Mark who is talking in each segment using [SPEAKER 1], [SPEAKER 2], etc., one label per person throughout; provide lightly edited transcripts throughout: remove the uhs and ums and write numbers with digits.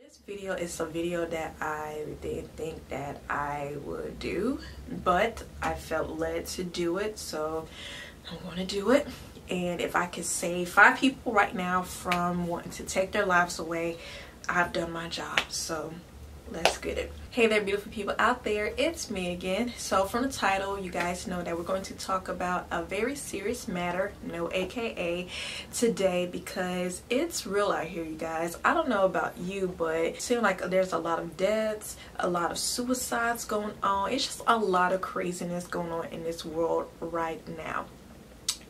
[SPEAKER 1] This video is a video that I didn't think that I would do, but I felt led to do it, so I'm going to do it. And if I could save 5 people right now from wanting to take their lives away, I've done my job. So let's get it. Hey there, beautiful people out there, it's me again. So from the title, you guys know that we're going to talk about a very serious matter, no AKA, today, because it's real out here, you guys. I don't know about you, but it seems like there's a lot of deaths, a lot of suicides going on. It's just a lot of craziness going on in this world right now.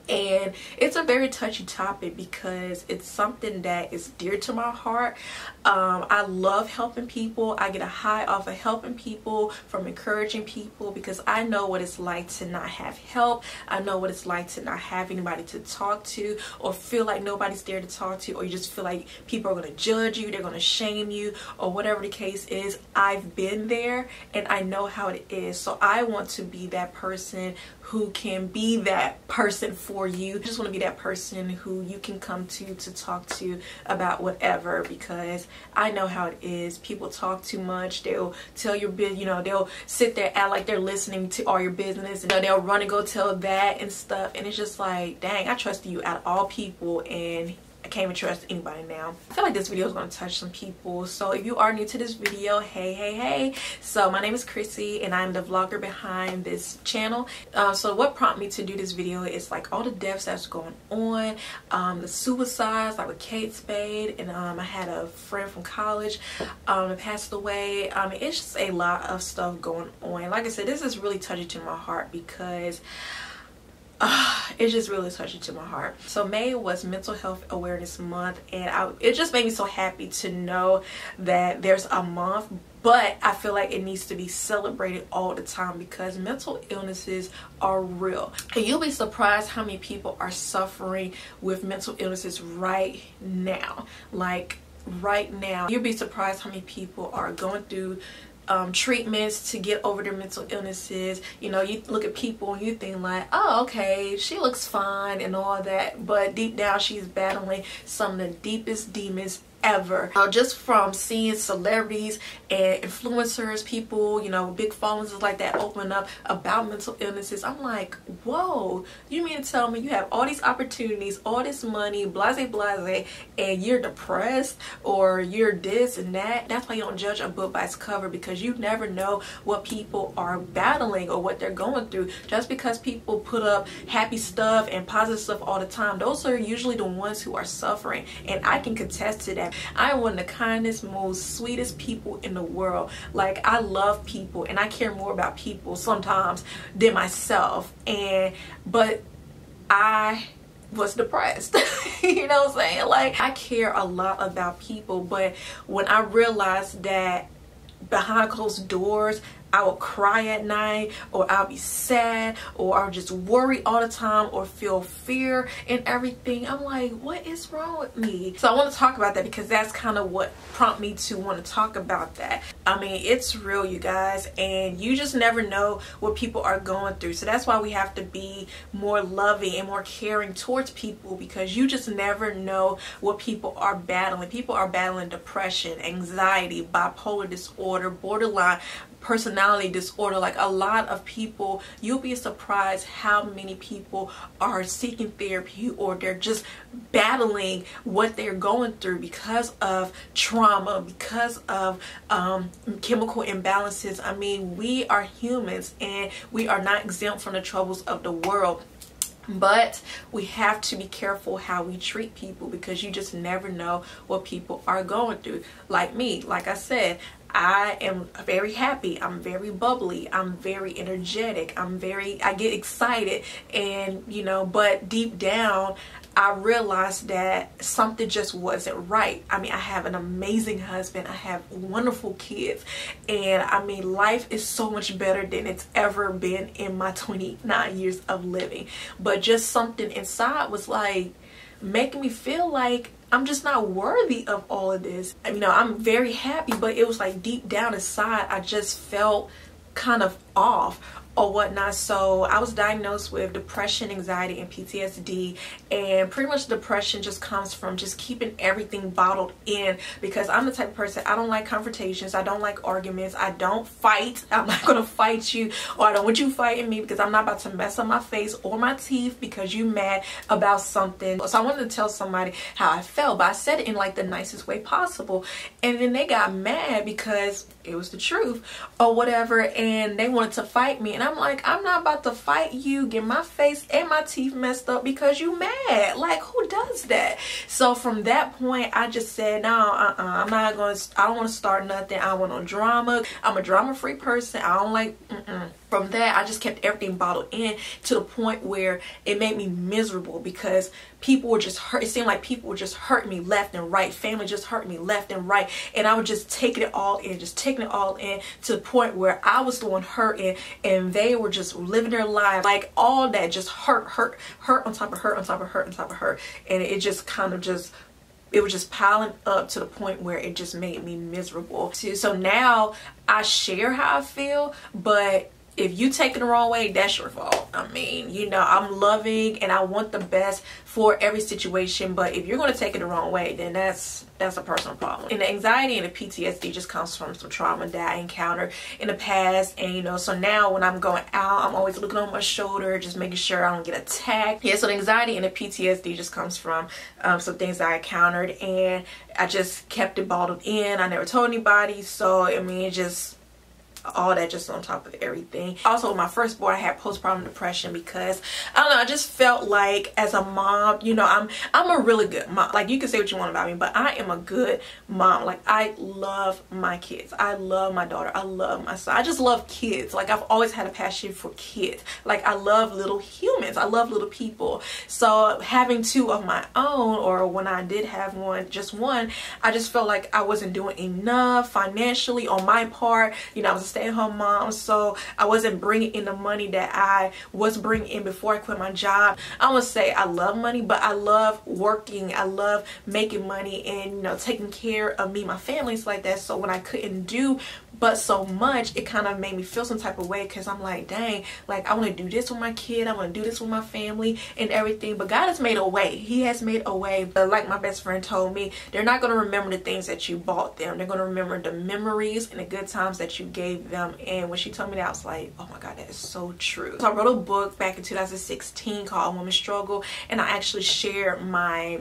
[SPEAKER 1] And it's a very touchy topic because it's something that is dear to my heart. I love helping people. I get a high off of helping people, from encouraging people, because I know what it's like to not have help. I know what it's like to not have anybody to talk to, or feel like nobody's there to talk to, or you just feel like people are going to judge you, they're going to shame you, or whatever the case is. I've been there and I know how it is. So I want to be that person who can be that person for you. I just want to be that person who you can come to talk to about whatever, because I know how it is. People talk too much. They'll tell your business, they'll sit there, act like they're listening to all your business, and they'll run and go tell that and stuff. And it's just like, dang, I trusted you out of all people, and I can't even trust anybody now. I feel like this video is going to touch some people. So if you are new to this video, hey. So my name is Chrissy and I'm the vlogger behind this channel. So what prompted me to do this video is like all the deaths that's going on, the suicides, like with Kate Spade, and I had a friend from college that passed away. It's just a lot of stuff going on. Like I said, this is really touching to my heart because it's just really touching to my heart. So May was Mental Health Awareness Month, and it just made me so happy to know that there's a month, but I feel like it needs to be celebrated all the time because mental illnesses are real. And you'll be surprised how many people are suffering with mental illnesses right now. Like right now, you'll be surprised how many people are going through treatments to get over their mental illnesses. You look at people and you think like, oh, okay, she looks fine and all that, but deep down she's battling some of the deepest demons ever. Just from seeing celebrities and influencers, people, big followers like that open up about mental illnesses, I'm like, whoa, you mean to tell me you have all these opportunities, all this money, blase, and you're depressed, or you're this and that? That's why you don't judge a book by its cover, because you never know what people are battling or what they're going through. Just because people put up happy stuff and positive stuff all the time, those are usually the ones who are suffering, and I can contest to that. I am one of the kindest, most sweetest people in the world. Like, I love people and I care more about people sometimes than myself, but I was depressed. You know what I'm saying? Like, I care a lot about people, but when I realized that behind closed doors I will cry at night, or I'll be sad, or I'll just worry all the time, or feel fear and everything, I'm like, what is wrong with me? So I want to talk about that because that's kind of what prompted me to want to talk about that. I mean, it's real, you guys, and you just never know what people are going through. So that's why we have to be more loving and more caring towards people, because you just never know what people are battling. People are battling depression, anxiety, bipolar disorder, borderline personality disorder. Like, a lot of people, you'll be surprised how many people are seeking therapy, or they're just battling what they're going through because of trauma, because of chemical imbalances. I mean, we are humans and we are not exempt from the troubles of the world. But we have to be careful how we treat people, because you just never know what people are going through. Like me, like I said, I am very happy, I'm very bubbly, I'm very energetic, I get excited, and but deep down I realized that something just wasn't right. I mean, I have an amazing husband, I have wonderful kids, and I mean, life is so much better than it's ever been in my 29 years of living. But just something inside was like making me feel like I'm just not worthy of all of this. I'm very happy, but it was like deep down inside I just felt kind of off. or whatnot. So I was diagnosed with depression, anxiety, and PTSD, and pretty much depression just comes from just keeping everything bottled in, because I'm the type of person, I don't like confrontations, I don't like arguments, I don't fight. I'm not gonna fight you, or I don't want you fighting me, because I'm not about to mess up my face or my teeth because you mad about something. So I wanted to tell somebody how I felt, but I said it in like the nicest way possible, and then they got mad because it was the truth or whatever, and they wanted to fight me, and I'm like, I'm not about to fight you, get my face and my teeth messed up because you mad. Like, who does that? So from that point, I just said, no, I'm not gonna, I don't want to start nothing. I don't want no drama. I'm a drama free person. I don't like From that, I just kept everything bottled in, to the point where it made me miserable, because people were just hurt. It seemed like people were just hurting me left and right. Family just hurt me left and right. And I was just taking it all in, just taking it all in, to the point where I was the one hurting and they were just living their lives. Like, all that just hurt on top of hurt on top of hurt on top of hurt. And it just kind of just, it was just piling up to the point where it just made me miserable. So now I share how I feel, but if you take it the wrong way, that's your fault. I mean, you know, I'm loving and I want the best for every situation, but if you're going to take it the wrong way, then that's a personal problem. And the anxiety and the PTSD just comes from some trauma that I encountered in the past. And you know, so now when I'm going out, I'm always looking on my shoulder, just making sure I don't get attacked. Yeah, so the anxiety and the PTSD just comes from some things that I encountered, and I just kept it bottled in. I never told anybody. So I mean, it just, all that just on top of everything. Also, with my firstborn, I had postpartum depression, because I don't know, I just felt like as a mom, you know, I'm a really good mom. Like, you can say what you want about me, but I am a good mom. Like, I love my kids, I love my daughter, I love my son. I just love kids. Like, I've always had a passion for kids. Like, I love little humans, I love little people. So having two of my own, or when I did have one, just one, I just felt like I wasn't doing enough financially on my part. You know, I was a stay-at-home mom, so I wasn't bringing in the money that I was bringing in before I quit my job. I would say I love money, but I love working, I love making money, and you know, taking care of me, my family's like that. So when I couldn't do but so much, it kind of made me feel some type of way, because I'm like, dang, like, I want to do this with my kid, I want to do this with my family and everything. But God has made a way. He has made a way. But like my best friend told me, they're not going to remember the things that you bought them. They're going to remember the memories and the good times that you gave them. And when she told me that, I was like, oh my God, that is so true. So I wrote a book back in 2016 called Woman's Struggle, and I actually shared my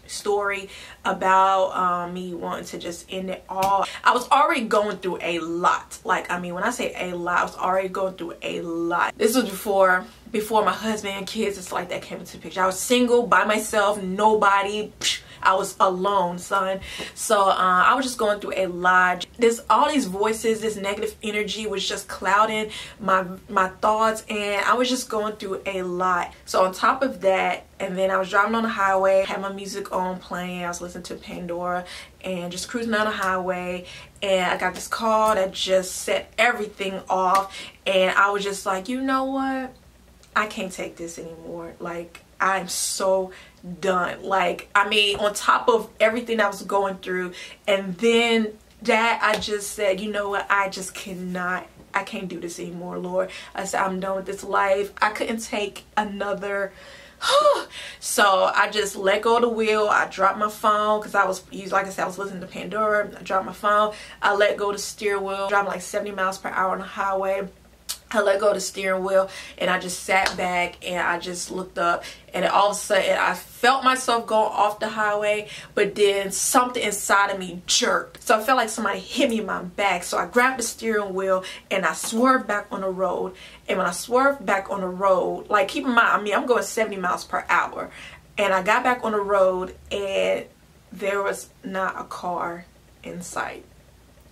[SPEAKER 1] story about me wanting to just end it all. I was already going through a lot. Like, I mean, when I say a lot, I was already going through a lot. This was before my husband and kids, it's like that came into the picture. I was single, by myself, nobody. I was alone, son. So I was just going through a lot. There's all these voices, this negative energy was just clouding my thoughts, and I was just going through a lot. So on top of that, and then I was driving on the highway, had my music on playing, I was listening to Pandora and just cruising down the highway, and I got this call that just set everything off, and I was just like, you know what? I can't take this anymore. Like, I'm so done. Like, I mean, on top of everything I was going through, and then that, I just said, you know what, I just cannot, I can't do this anymore, Lord. I said, I'm done with this life. I couldn't take another. So I just let go of the wheel. I dropped my phone, because I was, like I said, I was listening to Pandora. I dropped my phone. I let go of the steering wheel, driving like 70 miles per hour on the highway. I let go of the steering wheel, and I just sat back, and I just looked up, and all of a sudden I felt myself going off the highway, but then something inside of me jerked. So I felt like somebody hit me in my back. So I grabbed the steering wheel and I swerved back on the road. And when I swerved back on the road, like, keep in mind, I mean, I'm going 70 miles per hour. And I got back on the road, and there was not a car in sight.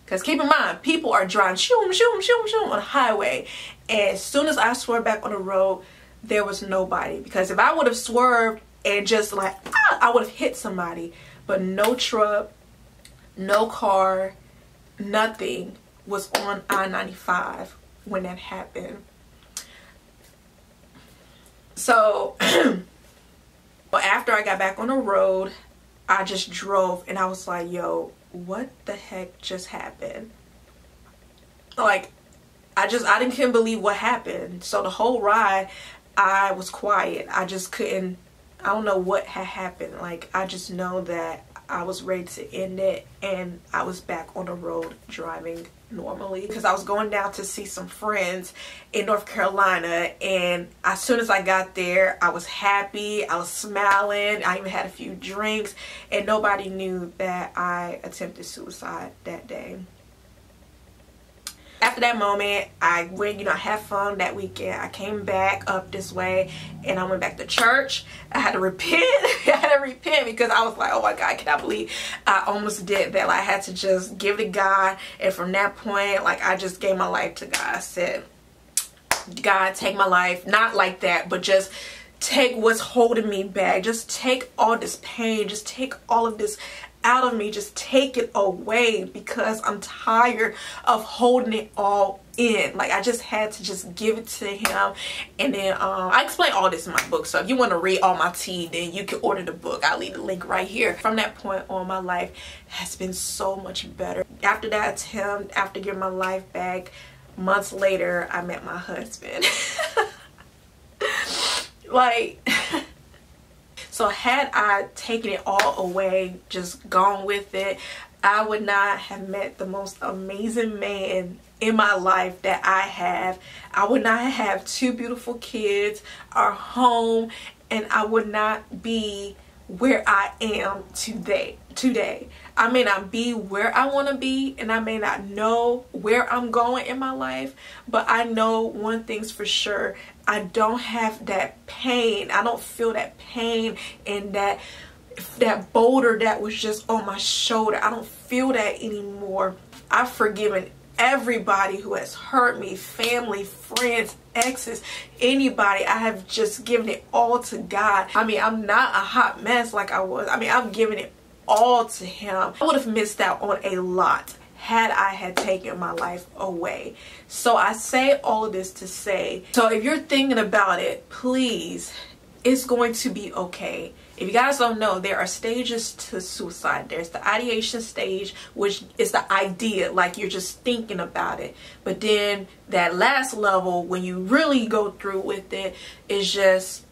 [SPEAKER 1] Because keep in mind, people are driving shoom, shoom, shoom, shoom on the highway. And as soon as I swerved back on the road, there was nobody. Because if I would have swerved and just like, I would have hit somebody. But no truck, no car, nothing was on I-95 when that happened. So after I got back on the road, I just drove, and I was like, yo, what the heck just happened? Like, I couldn't believe what happened. So the whole ride, I was quiet. I just couldn't, I don't know what had happened. Like, I just know that I was ready to end it, and I was back on the road driving normally, because I was going down to see some friends in North Carolina. And as soon as I got there, I was happy, I was smiling, I even had a few drinks, and nobody knew that I attempted suicide that day. After that moment, I went, you know, I had fun that weekend. I came back up this way and I went back to church. I had to repent. I had to repent because I was like, oh my God, I cannot believe I almost did that. Like, I had to just give it to God. And from that point, like, I just gave my life to God. I said, God, take my life. Not like that, but just take what's holding me back. Just take all this pain. Just take all of this out of me. Just take it away, because I'm tired of holding it all in. Like, I just had to just give it to him. And then I explain all this in my book, so if you want to read all my tea, then you can order the book. I'll leave the link right here. From that point on, my life has been so much better. After that attempt, after getting my life back, months later, I met my husband. Like, so had I taken it all away, just gone with it, I would not have met the most amazing man in my life that I have. I would not have 2 beautiful kids, our home, and I would not be where I am today. I may not be where I want to be, and I may not know where I'm going in my life, but I know one thing's for sure. I don't have that pain. I don't feel that pain and that boulder that was just on my shoulder. I don't feel that anymore. I've forgiven everybody who has hurt me, family, friends, exes, anybody. I have just given it all to God. I mean, I'm not a hot mess like I was. I mean, I've given it all to him. I would have missed out on a lot had I had taken my life away. So I say all of this to say, so if you're thinking about it, please, it's going to be okay. If you guys don't know, there are stages to suicide. There's the ideation stage, which is the idea, like you're just thinking about it. But then that last level, when you really go through with it, is just,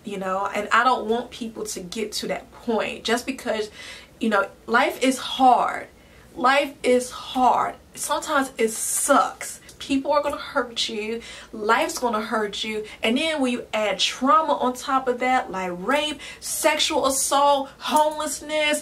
[SPEAKER 1] you know, and I don't want people to get to that point just because, you know, life is hard. Life is hard. Sometimes it sucks. People are going to hurt you. Life's going to hurt you. And then when you add trauma on top of that, like rape, sexual assault, homelessness,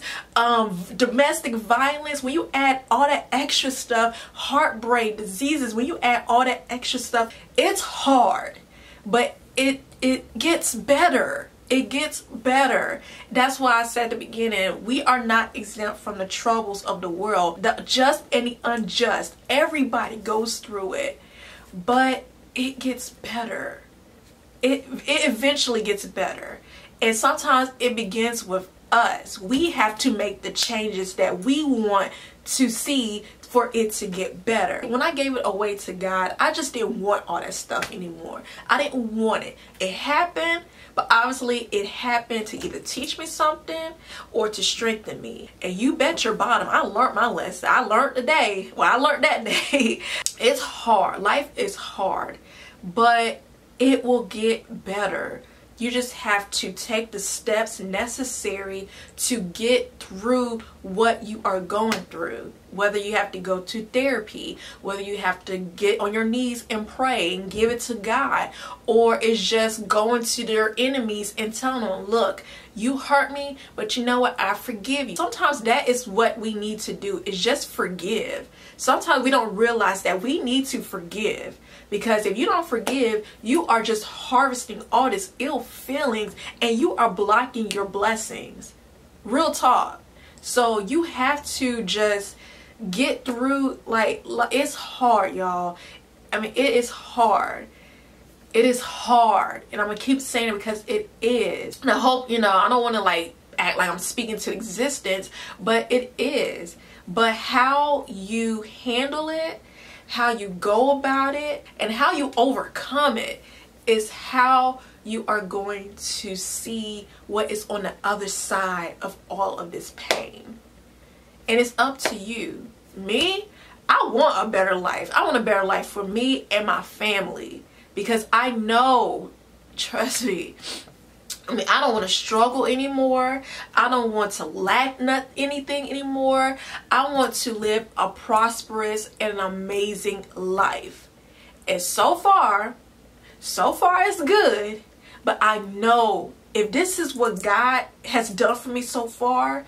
[SPEAKER 1] domestic violence, when you add all that extra stuff, heartbreak, diseases, when you add all that extra stuff, it's hard. But it gets better. It gets better. That's why I said at the beginning, we are not exempt from the troubles of the world. The just and the unjust. Everybody goes through it. But it gets better. It eventually gets better. And sometimes it begins with us. We have to make the changes that we want to see for it to get better. When I gave it away to God, I just didn't want all that stuff anymore. I didn't want it. It happened, but obviously it happened to either teach me something or to strengthen me. And you bet your bottom, I learned my lesson. I learned today. Well, I learned that day. It's hard. Life is hard, but it will get better. You just have to take the steps necessary to get through what you are going through. Whether you have to go to therapy, whether you have to get on your knees and pray and give it to God, or it's just going to their enemies and telling them, look, you hurt me, but you know what? I forgive you. Sometimes that is what we need to do, is just forgive. Sometimes we don't realize that we need to forgive. Because if you don't forgive, you are just harvesting all this ill feelings and you are blocking your blessings. Real talk. So you have to just get through, like it's hard, y'all. I mean, it is hard. It is hard. And I'm going to keep saying it because it is. And I hope, you know, I don't want to like act like I'm speaking to existence, but it is. But how you handle it, how you go about it, and how you overcome it is how you are going to see what is on the other side of all of this pain. And it's up to you. Me, I want a better life. I want a better life for me and my family, because I know, trust me, I mean, I don't want to struggle anymore. I don't want to lack anything anymore. I want to live a prosperous and an amazing life. And so far it's good. But I know if this is what God has done for me so far,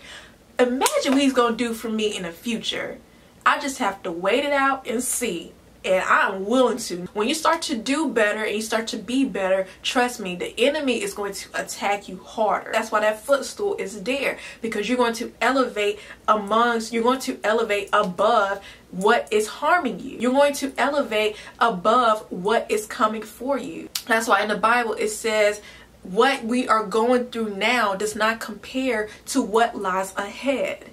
[SPEAKER 1] imagine what he's going to do for me in the future. I just have to wait it out and see. And I'm willing to. When you start to do better and you start to be better, trust me, the enemy is going to attack you harder. That's why that footstool is there, because you're going to elevate above what is harming you. You're going to elevate above what is coming for you. That's why in the Bible it says, what we are going through now does not compare to what lies ahead.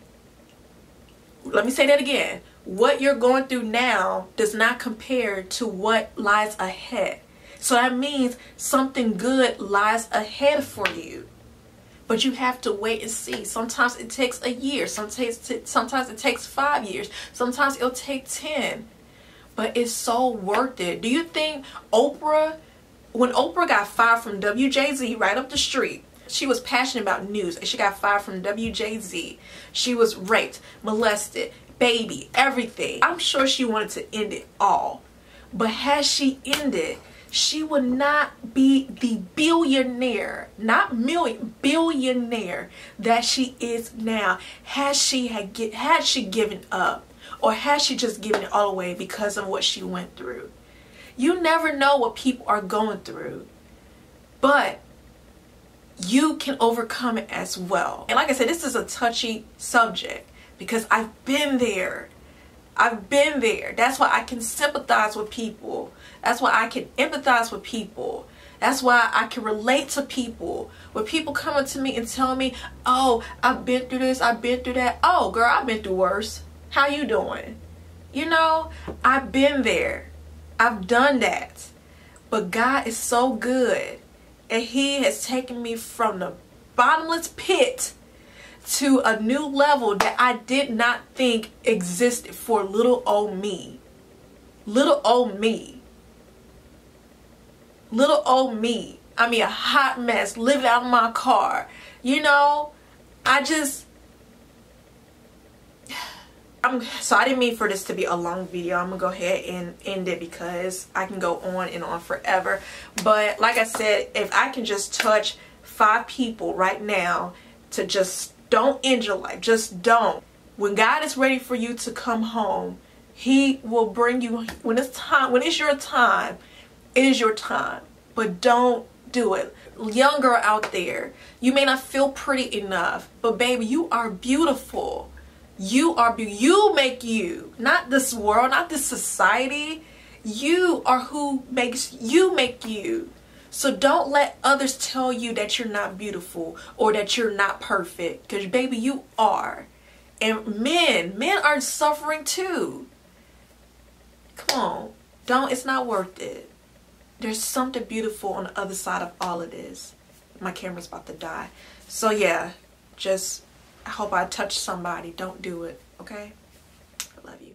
[SPEAKER 1] Let me say that again. What you're going through now does not compare to what lies ahead. So that means something good lies ahead for you. But you have to wait and see. Sometimes it takes a year. Sometimes it takes 5 years. Sometimes it'll take 10. But it's so worth it. Do you think when Oprah got fired from WJZ right up the street, she was passionate about news, and she got fired from WJZ. She was raped, molested, baby, everything. I'm sure she wanted to end it all. But had she ended, she would not be the billionaire, not million, billionaire that she is now. Had she given up, or had she just given it all away because of what she went through? You never know what people are going through, but you can overcome it as well. And like I said, this is a touchy subject because I've been there. I've been there. That's why I can sympathize with people. That's why I can empathize with people. That's why I can relate to people. When people come up to me and tell me, oh, I've been through this, I've been through that. Oh, girl, I've been through worse. How you doing? You know, I've been there. I've done that. But God is so good. And he has taken me from the bottomless pit to a new level that I did not think existed for little old me. Little old me. Little old me. I mean, a hot mess, living out of my car. You know, so I didn't mean for this to be a long video. I'm gonna go ahead and end it because I can go on and on forever. But like I said, if I can just touch 5 people right now to just don't end your life, just don't. When God is ready for you to come home, he will bring you when it's time. When it's your time, it is your time. But don't do it. Young girl out there, you may not feel pretty enough, but baby, you are beautiful. You are beautiful. You make you, not this world, not this society. You are who makes you make you. So don't let others tell you that you're not beautiful or that you're not perfect, because baby, you are. And men are suffering too. Come on, it's not worth it. There's something beautiful on the other side of all of this. My camera's about to die. So yeah, I hope I touched somebody. Don't do it, okay? I love you.